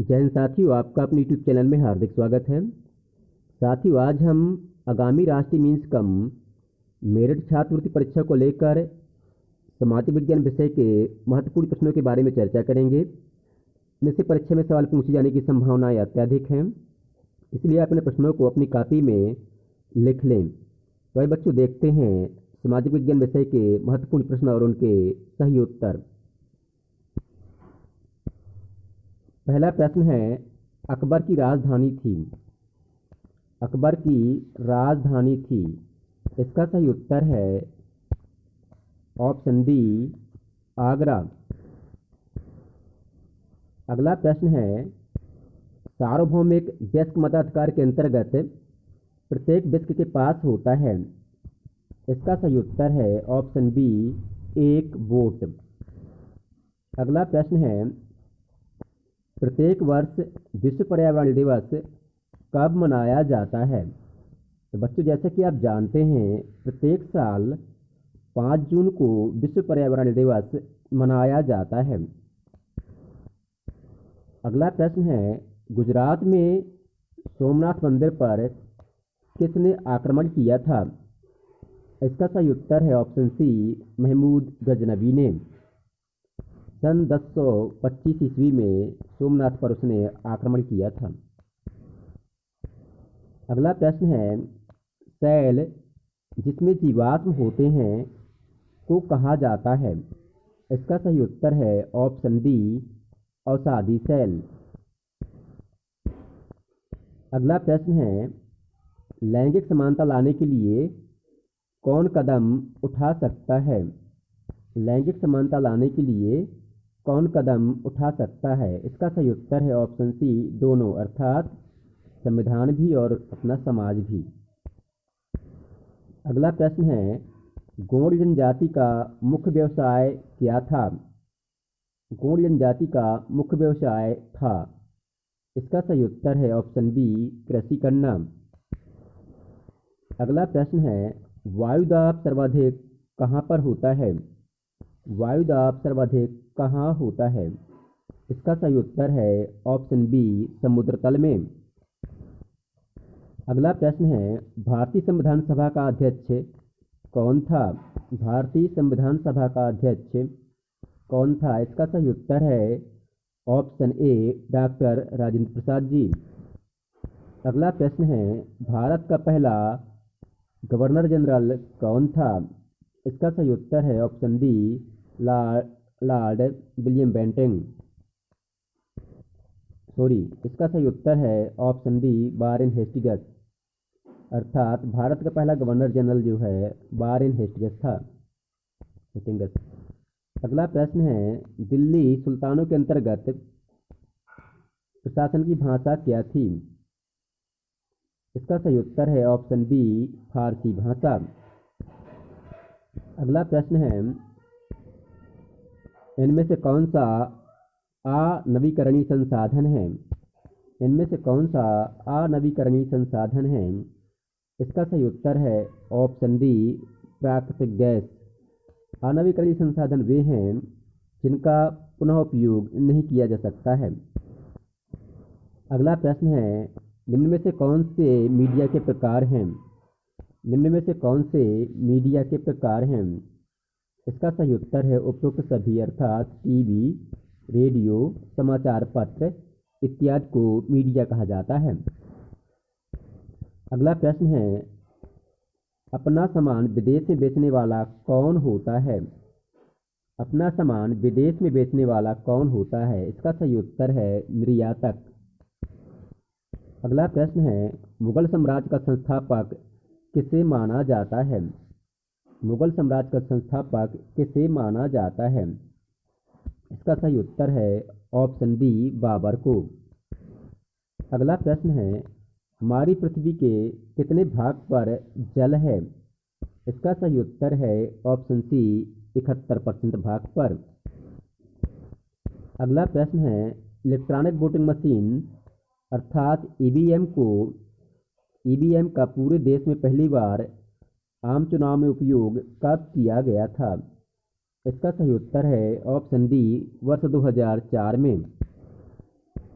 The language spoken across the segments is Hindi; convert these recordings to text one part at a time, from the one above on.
जय हिंद साथियों, आपका अपने यूट्यूब चैनल में हार्दिक स्वागत है। साथियों, आज हम आगामी राष्ट्रीय मीन्स कम मेरिट छात्रवृत्ति परीक्षा को लेकर सामाजिक विज्ञान विषय के महत्वपूर्ण प्रश्नों के बारे में चर्चा करेंगे। इनमें से परीक्षा में सवाल पूछे जाने की संभावनाएं अत्यधिक हैं, इसलिए आप अपने प्रश्नों को अपनी कॉपी में लिख लें। तो आइए बच्चों, देखते हैं सामाजिक विज्ञान विषय के महत्वपूर्ण प्रश्न और उनके सही उत्तर। पहला प्रश्न है, अकबर की राजधानी थी। अकबर की राजधानी थी, इसका सही उत्तर है ऑप्शन बी, आगरा। अगला प्रश्न है, सार्वभौमिक वयस्क मताधिकार के अंतर्गत प्रत्येक व्यक्ति के पास होता है। इसका सही उत्तर है ऑप्शन बी, एक वोट। अगला प्रश्न है, प्रत्येक वर्ष विश्व पर्यावरण दिवस कब मनाया जाता है। तो बच्चों, जैसा कि आप जानते हैं, प्रत्येक साल 5 जून को विश्व पर्यावरण दिवस मनाया जाता है। अगला प्रश्न है, गुजरात में सोमनाथ मंदिर पर किसने आक्रमण किया था। इसका सही उत्तर है ऑप्शन सी, महमूद गजनवी ने। सन 1025 ईस्वी में सोमनाथ पर उसने आक्रमण किया था। अगला प्रश्न है, सेल जिसमें जीवाश्म होते हैं को कहा जाता है। इसका सही उत्तर है ऑप्शन डी, औषधि सेल। अगला प्रश्न है, लैंगिक समानता लाने के लिए कौन कदम उठा सकता है। लैंगिक समानता लाने के लिए कौन कदम उठा सकता है। इसका सही उत्तर है ऑप्शन सी, दोनों, अर्थात संविधान भी और अपना समाज भी। अगला प्रश्न है, गोंड जनजाति का मुख्य व्यवसाय क्या था। गोंड जनजाति का मुख्य व्यवसाय था। इसका सही उत्तर है ऑप्शन बी, कृषि करना। अगला प्रश्न है, वायुदाब सर्वाधिक कहाँ पर होता है। वायुदाब सर्वाधिक कहाँ होता है। इसका सही उत्तर है ऑप्शन बी, समुद्र तल में। अगला प्रश्न है, भारतीय संविधान सभा का अध्यक्ष कौन था। भारतीय संविधान सभा का अध्यक्ष कौन था। इसका सही उत्तर है option A, doctor Rajendra Prasad ji. अगला प्रश्न है, भारत का पहला गवर्नर जनरल कौन था। इसका सही उत्तर है option D, Lord William Bentinck. इसका सही उत्तर है ऑप्शन डी, वारेन हेस्टिंग्स। अर्थात भारत का पहला गवर्नर जनरल जो है वारेन हेस्टिंग्स था। अगला प्रश्न है, दिल्ली सुल्तानों के अंतर्गत प्रशासन की भाषा क्या थी। इसका सही उत्तर है ऑप्शन बी, फारसी भाषा। अगला प्रश्न है, इनमें से कौन सा अनवीकरणीय संसाधन है। इनमें से कौन सा अनवीकरणीय संसाधन है। इसका सही उत्तर है ऑप्शन डी, प्राकृतिक गैस। अनवीकरणीय संसाधन वे हैं जिनका पुनः उपयोग नहीं किया जा सकता है। अगला प्रश्न है, निम्न में से कौन से मीडिया के प्रकार हैं। निम्न में से कौन से मीडिया के प्रकार हैं। इसका सही उत्तर है उपरोक्त सभी, अर्थात टीवी, रेडियो, समाचार पत्र इत्यादि को मीडिया कहा जाता है। अगला प्रश्न है, अपना सामान विदेश में बेचने वाला कौन होता है। अपना सामान विदेश में बेचने वाला कौन होता है। इसका सही उत्तर है निर्यातक। अगला प्रश्न है, मुगल साम्राज्य का संस्थापक किसे माना जाता है। मुगल साम्राज्य का संस्थापक किसे माना जाता है। इसका सही उत्तर है ऑप्शन डी, बाबर को। अगला प्रश्न है, हमारी पृथ्वी के कितने भाग पर जल है। इसका सही उत्तर है ऑप्शन सी, 71% भाग पर। अगला प्रश्न है, इलेक्ट्रॉनिक वोटिंग मशीन अर्थात ईवीएम का पूरे देश में पहली बार आम चुनाव में उपयोग कब किया गया था। इसका सही उत्तर है ऑप्शन डी, वर्ष 2004 में।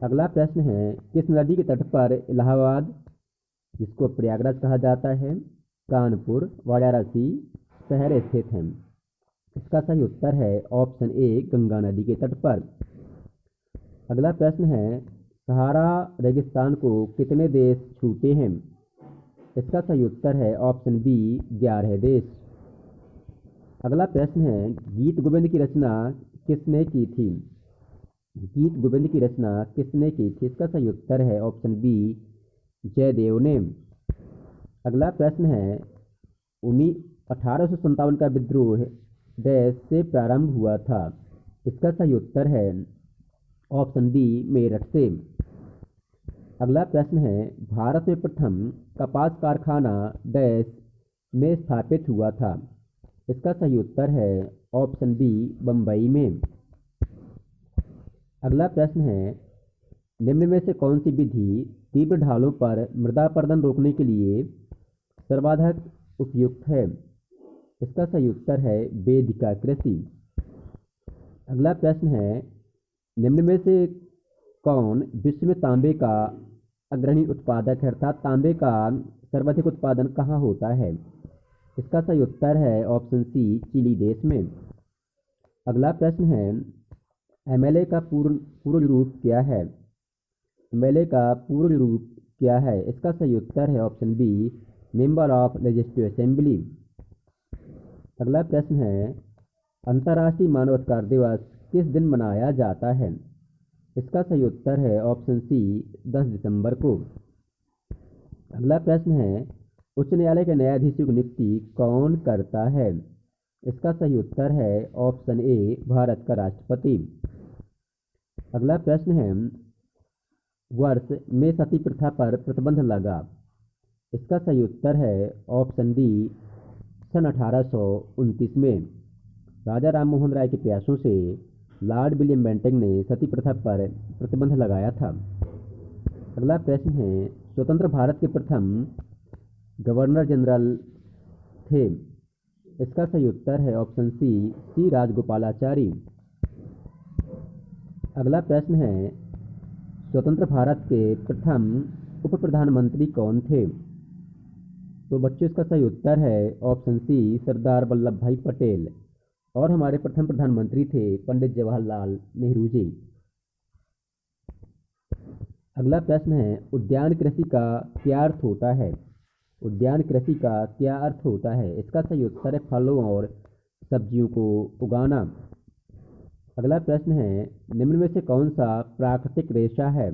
अगला प्रश्न है, किस नदी के तट पर इलाहाबाद, जिसको प्रयागराज कहा जाता है, कानपुर, वाराणसी शहर स्थित हैं? इसका सही उत्तर है ऑप्शन ए, गंगा नदी के तट पर। अगला प्रश्न है, सहारा रेगिस्तान को कितने देश छूते हैं? इसका सही उत्तर है ऑप्शन बी, 11 देश। अगला प्रश्न है, गीत गोविंद की रचना किसने की थी? गीत गोविंद की रचना किसने की थी? इसका सही उत्तर है ऑप्शन बी, जयदेव ने। अगला प्रश्न है, 1857 का विद्रोह डैश से प्रारंभ हुआ था? इसका सही उत्तर है ऑप्शन डी, मेरठ से। अगला प्रश्न है, भारत में प्रथम कपास कारखाना डैश में स्थापित हुआ था? इसका सही उत्तर है ऑप्शन बी, बम्बई में। अगला प्रश्न है, निम्न में से कौन सी विधि तीव्र ढालों पर मृदा अपरदन रोकने के लिए सर्वाधिक उपयुक्त है? इसका सही उत्तर है वेदिका कृषि। अगला प्रश्न है, निम्न में से कौन विश्व में तांबे का अग्रणी उत्पादक है, अर्थात तांबे का सर्वाधिक उत्पादन कहाँ होता है? इसका सही उत्तर है ऑप्शन सी, चिली देश में। अगला प्रश्न है, एमएलए का पूर्ण रूप क्या है? एमएलए का पूर्ण रूप क्या है? इसका सही उत्तर है option B, member of legislative assembly. अगला प्रश्न है, अंतर्राष्ट्रीय मानवाधिकार दिवस किस दिन मनाया जाता है? इसका सही उत्तर है ऑप्शन सी, 10 दिसंबर को। अगला प्रश्न है, उच्च न्यायालय के न्यायाधीशों की नियुक्ति कौन करता है? इसका सही उत्तर है ऑप्शन ए, भारत का राष्ट्रपति। अगला प्रश्न है, वर्ष में सती प्रथा पर प्रतिबंध लगा? इसका सही उत्तर है ऑप्शन डी, सन 1829 में। राजा राम मोहन राय के प्रयासों से लॉर्ड विलियम बेंटिंक ने सती प्रथा पर प्रतिबंध लगाया था। अगला प्रश्न है, स्वतंत्र भारत के प्रथम गवर्नर जनरल थे? इसका सही उत्तर है ऑप्शन सी, सी राजगोपालाचारी। अगला प्रश्न है, स्वतंत्र भारत के प्रथम उप प्रधानमंत्री कौन थे? तो बच्चों इसका सही उत्तर है ऑप्शन सी, सरदार वल्लभ भाई पटेल। और हमारे प्रथम प्रधानमंत्री थे पंडित जवाहरलाल नेहरू जी। अगला प्रश्न है, उद्यान कृषि का क्या अर्थ होता है? उद्यान कृषि का क्या अर्थ होता है? इसका सही उत्तर है फलों और सब्जियों को उगाना। अगला प्रश्न है, निम्न में से कौन सा प्राकृतिक रेशा है?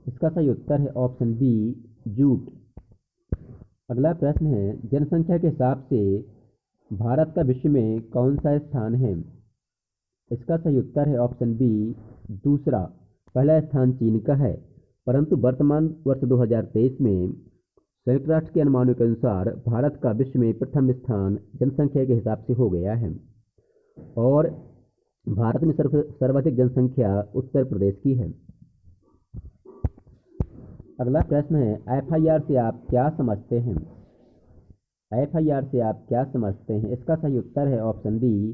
इसका सही उत्तर है ऑप्शन बी, जूट। अगला प्रश्न है, जनसंख्या के हिसाब से भारत का विश्व में कौन सा स्थान है? इसका सही उत्तर है ऑप्शन बी, दूसरा। पहला स्थान चीन का है, परंतु वर्तमान वर्ष 2023 में संयुक्त राष्ट्र के अनुमानों के अनुसार भारत का विश्व में प्रथम स्थान जनसंख्या के हिसाब से हो गया है। और भारत में सर्वाधिक जनसंख्या उत्तर प्रदेश की है। अगला प्रश्न है, एफआईआर से आप क्या समझते हैं? एफआईआर से आप क्या समझते हैं? इसका सही उत्तर है option D,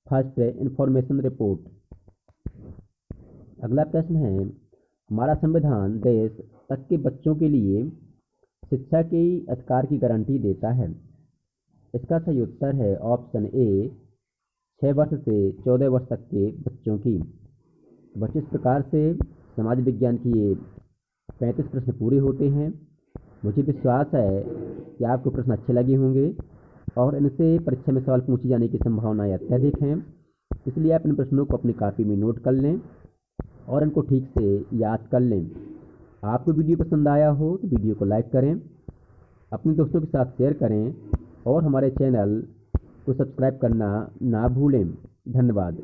first information report. अगला प्रश्न है, हमारा संविधान देश तक के बच्चों के लिए शिक्षा के अधिकार की गारंटी देता है? इसका सही उत्तर है ऑप्शन ए, 6 वर्ष से 14 वर्ष तक के बच्चों की। बच्चों, इस प्रकार से समाज विज्ञान की ये 35 प्रश्न पूरे होते हैं। मुझे विश्वास है कि आपको प्रश्न अच्छे लगे होंगे और इनसे परीक्षा में सवाल पूछे जाने की संभावनाएं अत्यधिक हैं। इसलिए आप इन प्रश्नों को अपनी कॉपी में नोट कर लें और इनको ठीक से याद कर लें। आपको वीडियो पसंद आया हो तो वीडियो को लाइक करें, अपने दोस्तों के साथ शेयर करें और हमारे चैनल को सब्सक्राइब करना ना भूलें। धन्यवाद।